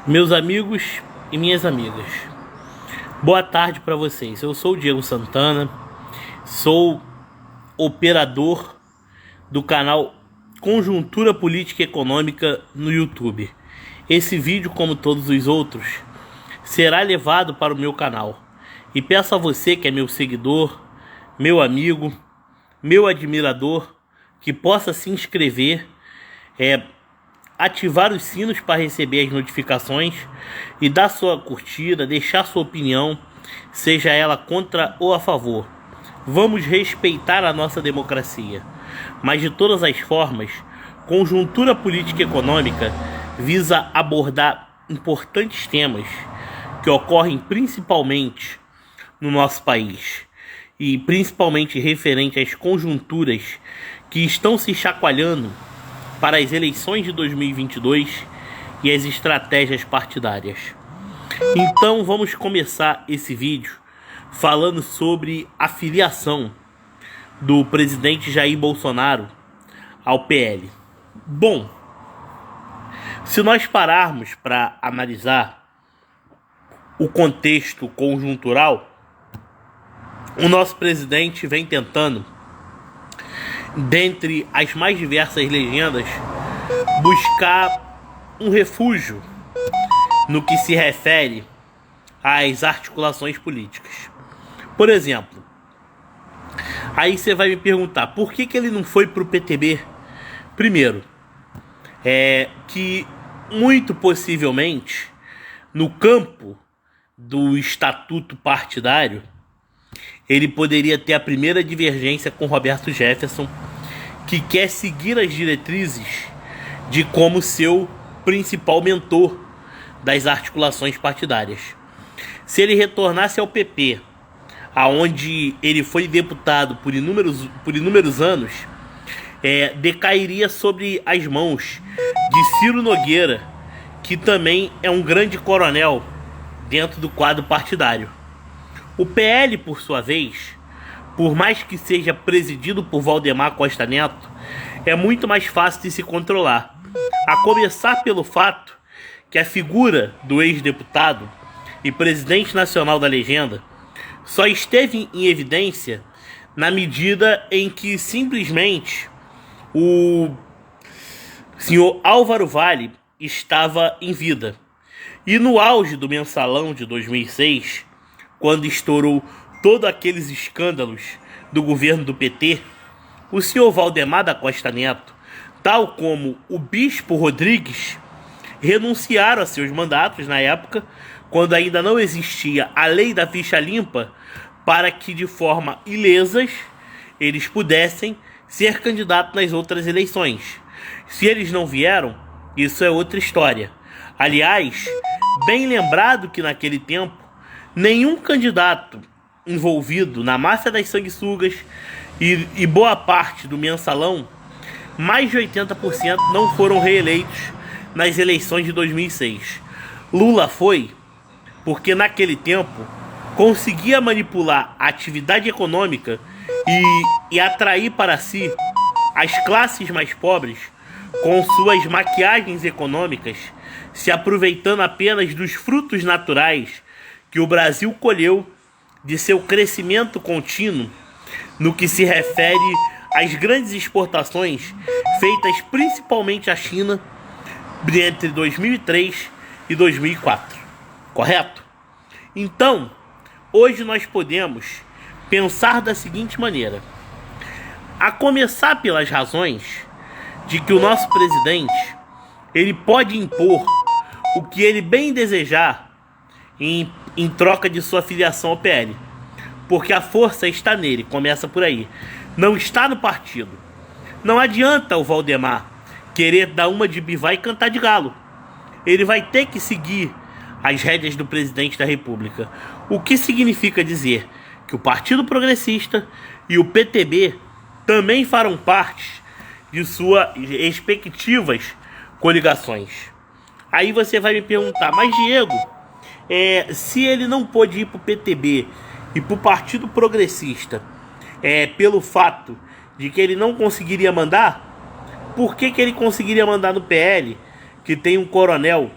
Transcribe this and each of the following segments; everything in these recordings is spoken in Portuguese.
Meus amigos e minhas amigas, boa tarde para vocês. Eu sou o Diego Santana, sou operador do canal Conjuntura Política e Econômica no YouTube. Esse vídeo, como todos os outros, será levado para o meu canal. E peço a você que é meu seguidor, meu amigo, meu admirador, que possa se inscrever, ativar os sinos para receber as notificações e dar sua curtida, deixar sua opinião, seja ela contra ou a favor. Vamos respeitar a nossa democracia, mas de todas as formas, Conjuntura Política e Econômica visa abordar importantes temas que ocorrem principalmente no nosso país e principalmente referente às conjunturas que estão se chacoalhando para as eleições de 2022 e as estratégias partidárias. Então vamos começar esse vídeo falando sobre a filiação do presidente Jair Bolsonaro ao PL. Bom, se nós pararmos para analisar o contexto conjuntural, o nosso presidente vem tentando, dentre as mais diversas legendas, buscar um refúgio no que se refere às articulações políticas. Por exemplo, aí você vai me perguntar, por que ele não foi para o PTB? Primeiro, que muito possivelmente, no campo do estatuto partidário, ele poderia ter a primeira divergência com Roberto Jefferson, que quer seguir as diretrizes de como seu principal mentor das articulações partidárias. Se ele retornasse ao PP, aonde ele foi deputado por inúmeros anos, decairia sobre as mãos de Ciro Nogueira, que também é um grande coronel dentro do quadro partidário. O PL, por sua vez, por mais que seja presidido por Valdemar Costa Neto, é muito mais fácil de se controlar. A começar pelo fato que a figura do ex-deputado e presidente nacional da legenda só esteve em evidência na medida em que simplesmente o senhor Álvaro Valle estava em vida. E no auge do mensalão de 2006, quando estourou todos aqueles escândalos do governo do PT, o senhor Valdemar da Costa Neto, tal como o bispo Rodrigues, renunciaram a seus mandatos na época, quando ainda não existia a lei da ficha limpa, para que de forma ilesas eles pudessem ser candidatos nas outras eleições. Se eles não vieram, isso é outra história. Aliás, bem lembrado que naquele tempo nenhum candidato envolvido na máfia das sanguessugas e boa parte do mensalão, mais de 80% não foram reeleitos nas eleições de 2006. Lula foi porque naquele tempo conseguia manipular a atividade econômica e atrair para si as classes mais pobres com suas maquiagens econômicas, se aproveitando apenas dos frutos naturais que o Brasil colheu de seu crescimento contínuo no que se refere às grandes exportações feitas principalmente à China entre 2003 e 2004, correto? Então, hoje nós podemos pensar da seguinte maneira, a começar pelas razões de que o nosso presidente ele pode impor o que ele bem desejar em troca de sua filiação ao PL, porque a força está nele, começa por aí, não está no partido. Não adianta o Valdemar querer dar uma de Bivar e cantar de galo, ele vai ter que seguir as rédeas do presidente da República, o que significa dizer que o Partido Progressista e o PTB também farão parte de suas respectivas coligações. Aí você vai me perguntar, mas Diego, se ele não pôde ir para o PTB e para o Partido Progressista, pelo fato de que ele não conseguiria mandar, por que ele conseguiria mandar no PL, que tem um coronel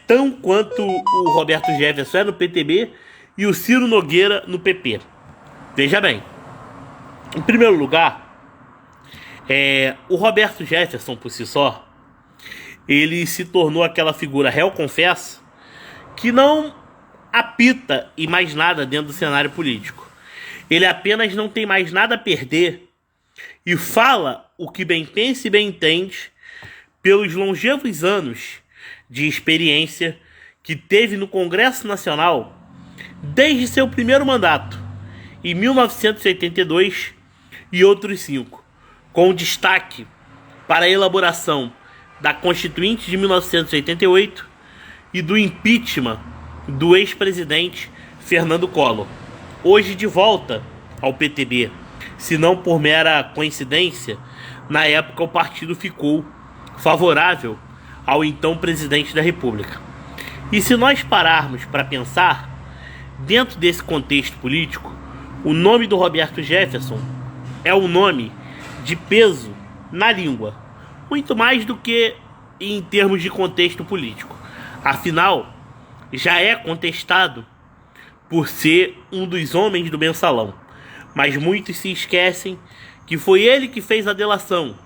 tão quanto o Roberto Jefferson é no PTB e o Ciro Nogueira no PP. Veja bem, em primeiro lugar, o Roberto Jefferson por si só, ele se tornou aquela figura réu confesso que não apita e mais nada dentro do cenário político. Ele apenas não tem mais nada a perder e fala o que bem pensa e bem entende pelos longevos anos de experiência que teve no Congresso Nacional desde seu primeiro mandato, em 1982 e outros 5, com destaque para a elaboração da Constituinte de 1988 e do impeachment do ex-presidente Fernando Collor, hoje de volta ao PTB. Se não por mera coincidência, na época o partido ficou favorável ao então presidente da República. E se nós pararmos para pensar, dentro desse contexto político, o nome do Roberto Jefferson é um nome de peso na língua, muito mais do que em termos de contexto político. Afinal, já é contestado por ser um dos homens do mensalão, mas muitos se esquecem que foi ele que fez a delação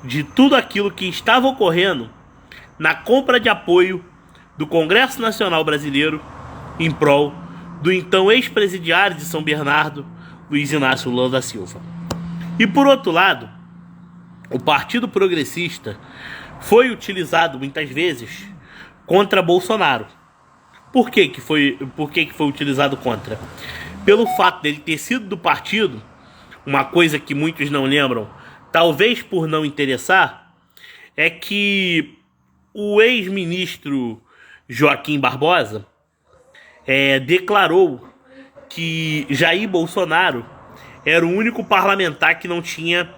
de tudo aquilo que estava ocorrendo na compra de apoio do Congresso Nacional Brasileiro em prol do então ex-presidiário de São Bernardo, Luiz Inácio Lula da Silva. E por outro lado, o Partido Progressista foi utilizado muitas vezes contra Bolsonaro. Por que foi utilizado contra? Pelo fato dele ter sido do partido, uma coisa que muitos não lembram, talvez por não interessar, é que o ex-ministro Joaquim Barbosa declarou que Jair Bolsonaro era o único parlamentar que não tinha,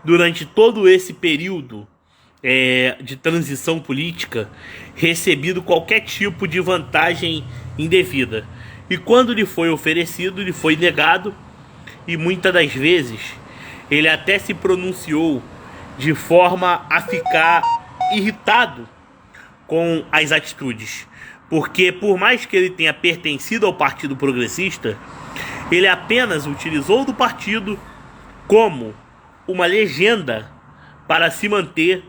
durante todo esse período de transição política, recebido qualquer tipo de vantagem indevida. E quando lhe foi oferecido, lhe foi negado, e muitas das vezes ele até se pronunciou de forma a ficar irritado com as atitudes. Porque por mais que ele tenha pertencido ao Partido Progressista, ele apenas utilizou do partido como uma legenda para se manter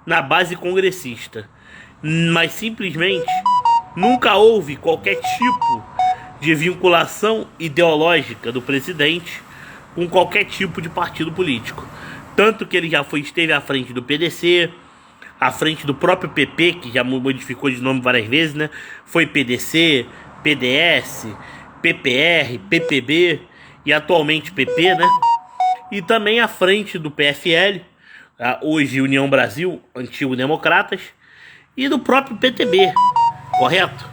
na base congressista, mas simplesmente nunca houve qualquer tipo de vinculação ideológica do presidente com qualquer tipo de partido político. Tanto que ele já esteve à frente do PDC, à frente do próprio PP, que já modificou de nome várias vezes, né? Foi PDC, PDS, PPR, PPB e atualmente PP, né? E também à frente do PFL, hoje União Brasil, antigo Democratas, e do próprio PTB, correto?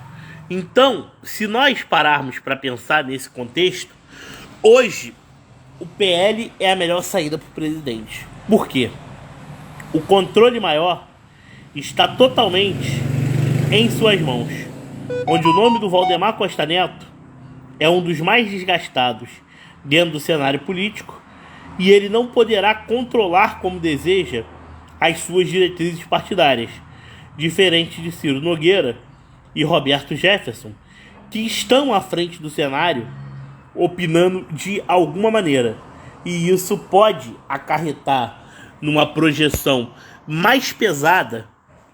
Então, se nós pararmos para pensar nesse contexto, hoje o PL é a melhor saída para o presidente. Por quê? O controle maior está totalmente em suas mãos, onde o nome do Valdemar Costa Neto é um dos mais desgastados dentro do cenário político, e ele não poderá controlar como deseja as suas diretrizes partidárias, diferente de Ciro Nogueira e Roberto Jefferson, que estão à frente do cenário opinando de alguma maneira, e isso pode acarretar numa projeção mais pesada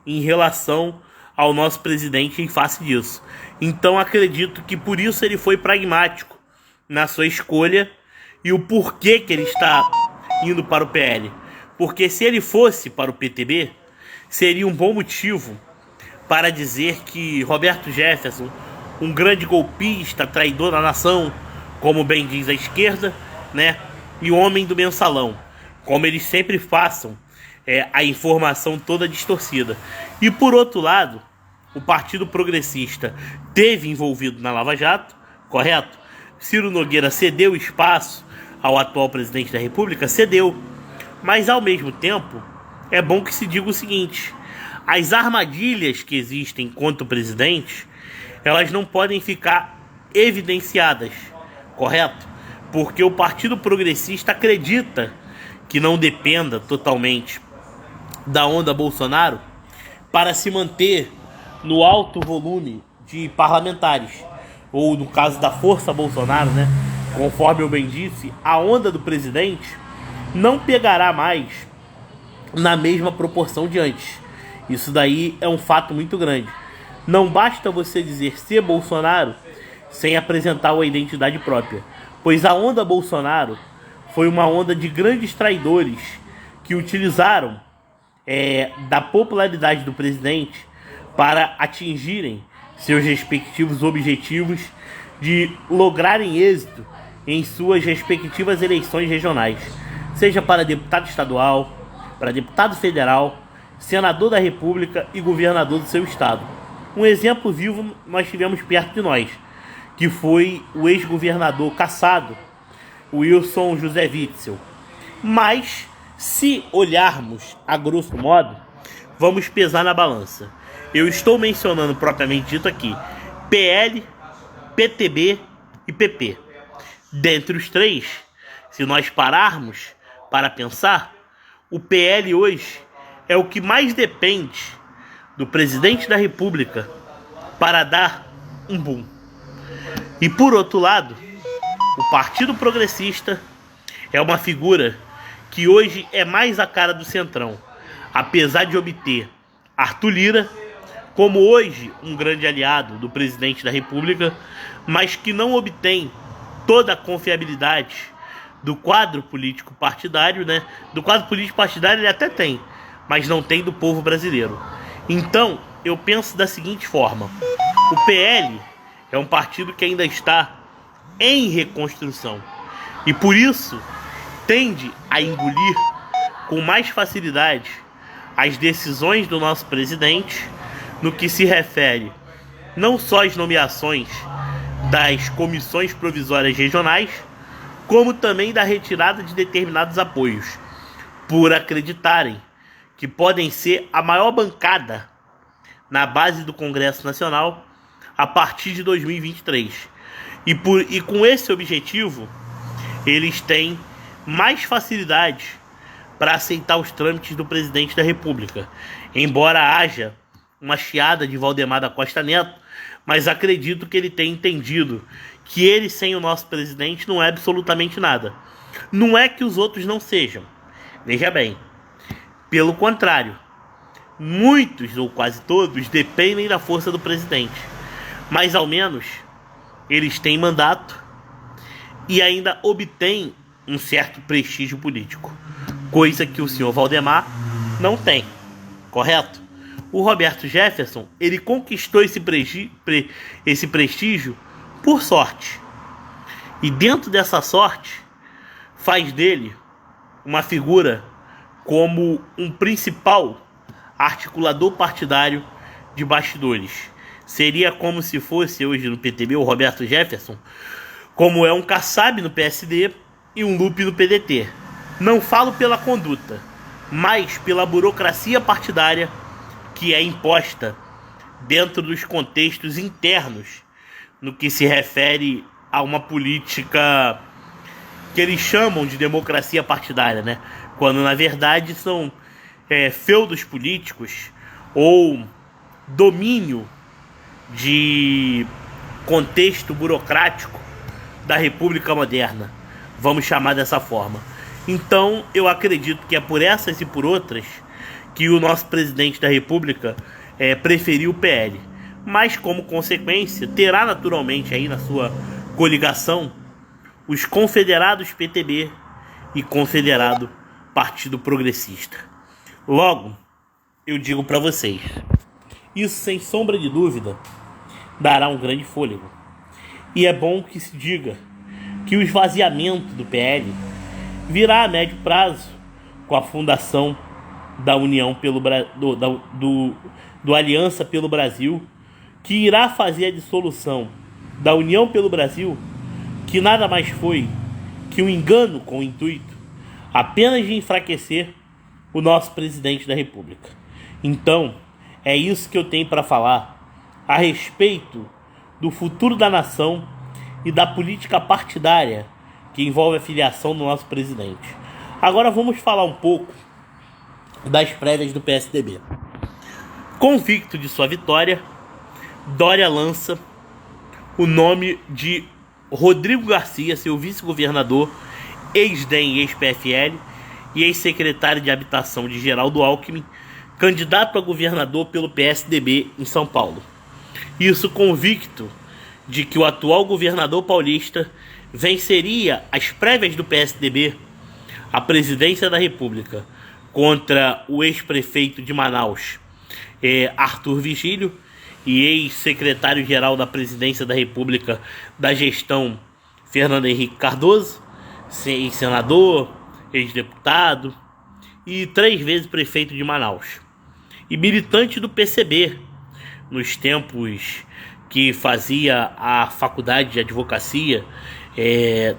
em relação ao nosso presidente em face disso. Então acredito que por isso ele foi pragmático na sua escolha e o porquê que ele está indo para o PL. Porque se ele fosse para o PTB, seria um bom motivo para dizer que Roberto Jefferson, um grande golpista, traidor da nação, como bem diz a esquerda, né? E o homem do mensalão, como eles sempre façam a informação toda distorcida. E por outro lado, o Partido Progressista teve envolvido na Lava Jato, correto? Ciro Nogueira cedeu espaço ao atual presidente da República, cedeu. Mas ao mesmo tempo, é bom que se diga o seguinte: as armadilhas que existem contra o presidente, elas não podem ficar evidenciadas, correto? Porque o Partido Progressista acredita que não dependa totalmente da onda Bolsonaro para se manter no alto volume de parlamentares, ou no caso da Força Bolsonaro, né? Conforme eu bem disse, a onda do presidente não pegará mais na mesma proporção de antes. Isso daí é um fato muito grande. Não basta você dizer ser Bolsonaro sem apresentar uma identidade própria, pois a onda Bolsonaro foi uma onda de grandes traidores que utilizaram da popularidade do presidente para atingirem seus respectivos objetivos de lograrem êxito em suas respectivas eleições regionais, seja para deputado estadual, para deputado federal, senador da República e governador do seu estado. Um exemplo vivo nós tivemos perto de nós, que foi o ex-governador cassado, Wilson José Witzel. Mas, se olharmos a grosso modo, vamos pesar na balança. Eu estou mencionando propriamente dito aqui PL, PTB e PP. Dentre os três, se nós pararmos para pensar, o PL hoje é o que mais depende do presidente da República para dar um boom. E por outro lado, o Partido Progressista é uma figura que hoje é mais a cara do Centrão, apesar de obter Arthur Lira como hoje um grande aliado do presidente da República, mas que não obtém toda a confiabilidade do quadro político partidário, né? Do quadro político partidário ele até tem, mas não tem do povo brasileiro. Então, eu penso da seguinte forma: o PL é um partido que ainda está em reconstrução e por isso tende a engolir com mais facilidade as decisões do nosso presidente no que se refere não só às nomeações das comissões provisórias regionais, como também da retirada de determinados apoios, por acreditarem que podem ser a maior bancada na base do Congresso Nacional a partir de 2023. E com esse objetivo, eles têm mais facilidade para aceitar os trâmites do presidente da República, embora haja uma chiada de Valdemar da Costa Neto, mas acredito que ele tenha entendido que ele sem o nosso presidente não é absolutamente nada. Não é que os outros não sejam, veja bem, pelo contrário, muitos ou quase todos dependem da força do presidente, mas ao menos eles têm mandato e ainda obtêm um certo prestígio político, coisa que o senhor Valdemar não tem, correto? O Roberto Jefferson, ele conquistou esse prestígio por sorte. E dentro dessa sorte, faz dele uma figura como um principal articulador partidário de bastidores. Seria como se fosse hoje no PTB o Roberto Jefferson, como é um Kassab no PSD e um Lupe no PDT. Não falo pela conduta, mas pela burocracia partidária que é imposta dentro dos contextos internos no que se refere a uma política que eles chamam de democracia partidária, né? Quando na verdade são feudos políticos ou domínio de contexto burocrático da República Moderna, vamos chamar dessa forma. Então eu acredito que é por essas e por outras que o nosso presidente da República preferiu o PL. Mas como consequência terá naturalmente aí na sua coligação os confederados PTB e confederado Partido Progressista. Logo, eu digo para vocês, isso sem sombra de dúvida dará um grande fôlego. E é bom que se diga que o esvaziamento do PL virá a médio prazo com a fundação da União do Aliança pelo Brasil, que irá fazer a dissolução da União pelo Brasil, que nada mais foi que um engano com o intuito apenas de enfraquecer o nosso presidente da República. Então, é isso que eu tenho para falar a respeito do futuro da nação e da política partidária que envolve a filiação do nosso presidente. Agora vamos falar um pouco das prévias do PSDB. Convicto de sua vitória, Dória lança o nome de Rodrigo Garcia, seu vice-governador, ex-DEM e ex-PFL, e ex-secretário de Habitação de Geraldo Alckmin, candidato a governador pelo PSDB em São Paulo. Isso convicto de que o atual governador paulista venceria as prévias do PSDB à presidência da República contra o ex-prefeito de Manaus, Arthur Vigílio, e ex-secretário-geral da presidência da República da gestão Fernando Henrique Cardoso, ex-senador, ex-deputado e 3 vezes prefeito de Manaus. E militante do PCB, nos tempos que fazia a faculdade de advocacia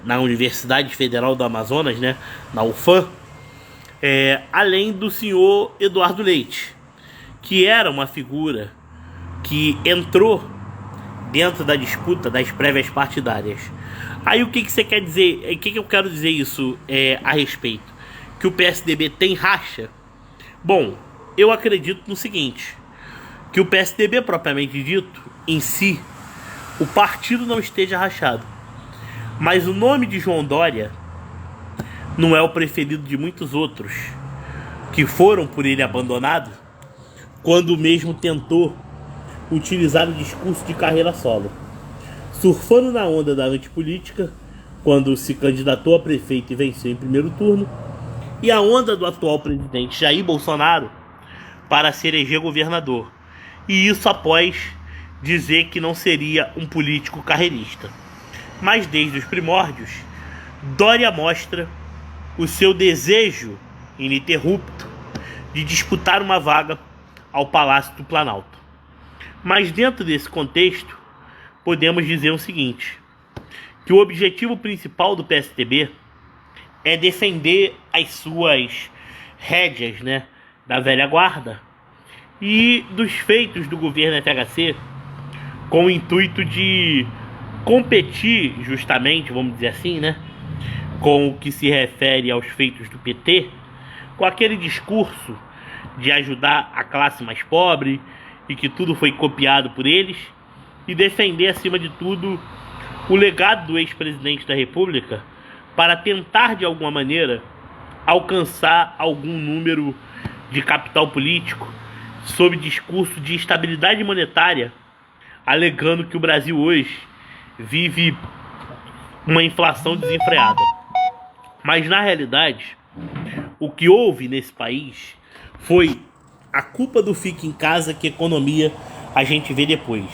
na Universidade Federal do Amazonas, né, na UFAM, além do senhor Eduardo Leite, que era uma figura que entrou dentro da disputa das prévias partidárias. Aí o que você quer dizer? O que eu quero dizer isso a respeito? Que o PSDB tem racha? Bom, eu acredito no seguinte, que o PSDB propriamente dito, em si, o partido não esteja rachado. Mas o nome de João Dória não é o preferido de muitos outros que foram por ele abandonados quando mesmo tentou utilizar o discurso de carreira solo, surfando na onda da antipolítica quando se candidatou a prefeito e venceu em primeiro turno, e a onda do atual presidente Jair Bolsonaro para se eleger governador, e isso após dizer que não seria um político carreirista. Mas desde os primórdios, Dória mostra o seu desejo ininterrupto de disputar uma vaga ao Palácio do Planalto. Mas dentro desse contexto, podemos dizer o seguinte, que o objetivo principal do PSDB é defender as suas rédeas, né, da velha guarda e dos feitos do governo FHC, com o intuito de competir justamente, vamos dizer assim, né, com o que se refere aos feitos do PT, com aquele discurso de ajudar a classe mais pobre e que tudo foi copiado por eles, e defender, acima de tudo, o legado do ex-presidente da República para tentar, de alguma maneira, alcançar algum número de capital político sob discurso de estabilidade monetária, alegando que o Brasil hoje vive uma inflação desenfreada. Mas, na realidade, o que houve nesse país foi a culpa do fica em casa, que economia a gente vê depois.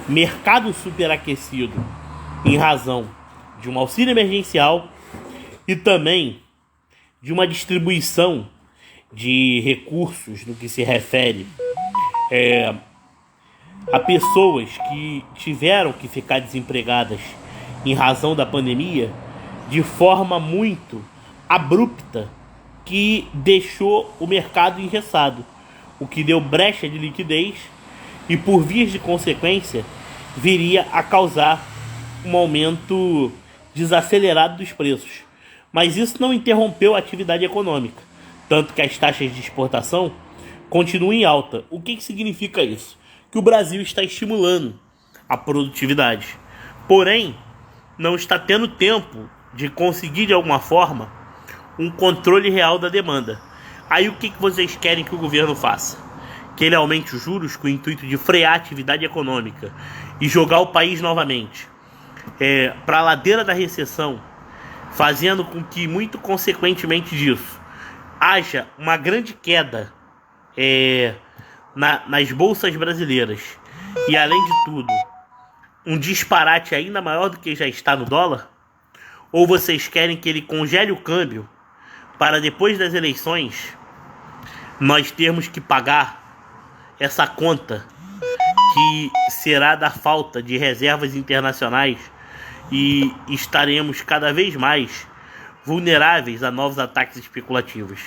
Mercado superaquecido em razão de um auxílio emergencial e também de uma distribuição de recursos no que se refere a pessoas que tiveram que ficar desempregadas em razão da pandemia de forma muito abrupta, que deixou o mercado engessado, o que deu brecha de liquidez e, por vias de consequência, viria a causar um aumento desacelerado dos preços. Mas isso não interrompeu a atividade econômica, tanto que as taxas de exportação continuam em alta. O que significa isso? Que o Brasil está estimulando a produtividade, porém não está tendo tempo de conseguir de alguma forma um controle real da demanda. Aí o que vocês querem que o governo faça? Que ele aumente os juros com o intuito de frear a atividade econômica e jogar o país novamente para a ladeira da recessão, fazendo com que, muito consequentemente disso, haja uma grande queda nas bolsas brasileiras e, além de tudo, um disparate ainda maior do que já está no dólar? Ou vocês querem que ele congele o câmbio para, depois das eleições, nós termos que pagar essa conta que será da falta de reservas internacionais e estaremos cada vez mais vulneráveis a novos ataques especulativos?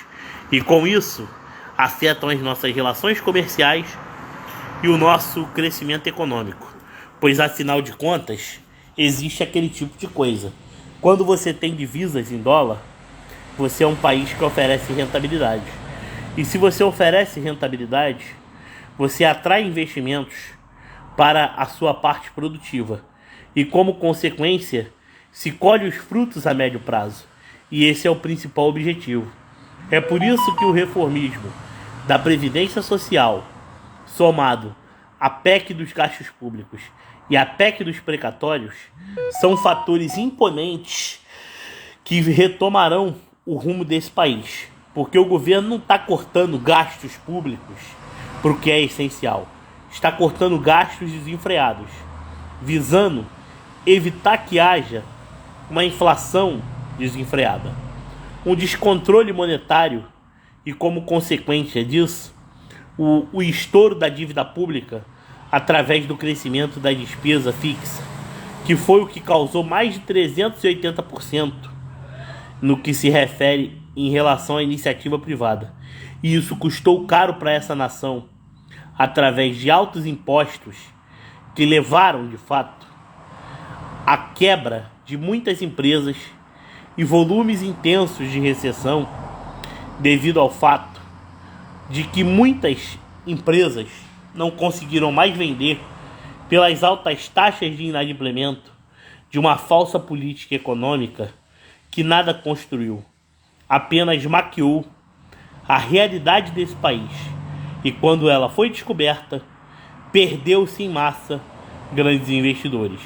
E com isso afetam as nossas relações comerciais e o nosso crescimento econômico, pois afinal de contas existe aquele tipo de coisa: quando você tem divisas em dólar, você é um país que oferece rentabilidade, e se você oferece rentabilidade, você atrai investimentos para a sua parte produtiva e, como consequência, se colhe os frutos a médio prazo. E esse é o principal objetivo. É por isso que o reformismo da Previdência Social, somado à PEC dos gastos públicos e à PEC dos precatórios, são fatores imponentes que retomarão o rumo desse país. Porque o governo não está cortando gastos públicos para o que é essencial. Está cortando gastos desenfreados, visando evitar que haja uma inflação desenfreada, um descontrole monetário e, como consequência disso, o estouro da dívida pública através do crescimento da despesa fixa, que foi o que causou mais de 380% no que se refere em relação à iniciativa privada. E isso custou caro para essa nação, através de altos impostos que levaram, de fato, à quebra de muitas empresas e volumes intensos de recessão, devido ao fato de que muitas empresas não conseguiram mais vender pelas altas taxas de inadimplemento de uma falsa política econômica que nada construiu, apenas maquiou a realidade desse país. E quando ela foi descoberta, perdeu-se em massa grandes investidores.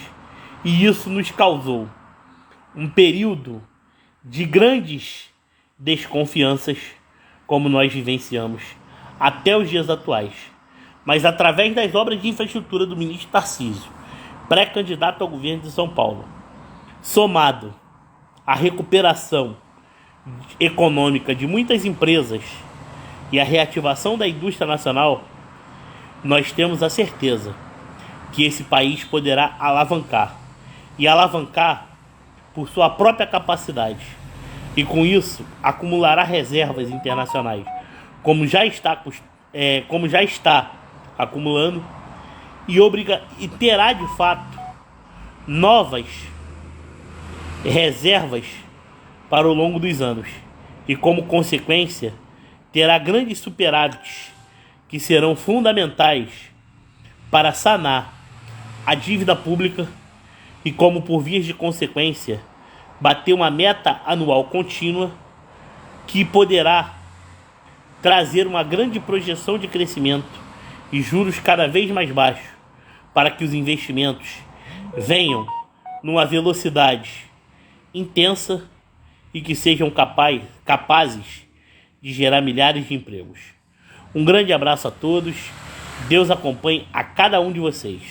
E isso nos causou um período de grandes desconfianças, como nós vivenciamos até os dias atuais. Mas através das obras de infraestrutura do ministro Tarcísio, pré-candidato ao governo de São Paulo, somado à recuperação econômica de muitas empresas e a reativação da indústria nacional, nós temos a certeza que esse país poderá alavancar por sua própria capacidade, e com isso acumulará reservas internacionais, como já está acumulando, e terá de fato novas reservas para o longo dos anos, e como consequência terá grandes superávites que serão fundamentais para sanar a dívida pública e, como por vias de consequência, bater uma meta anual contínua que poderá trazer uma grande projeção de crescimento e juros cada vez mais baixos, para que os investimentos venham numa velocidade intensa e que sejam capazes de gerar milhares de empregos. Um grande abraço a todos. Deus acompanhe a cada um de vocês.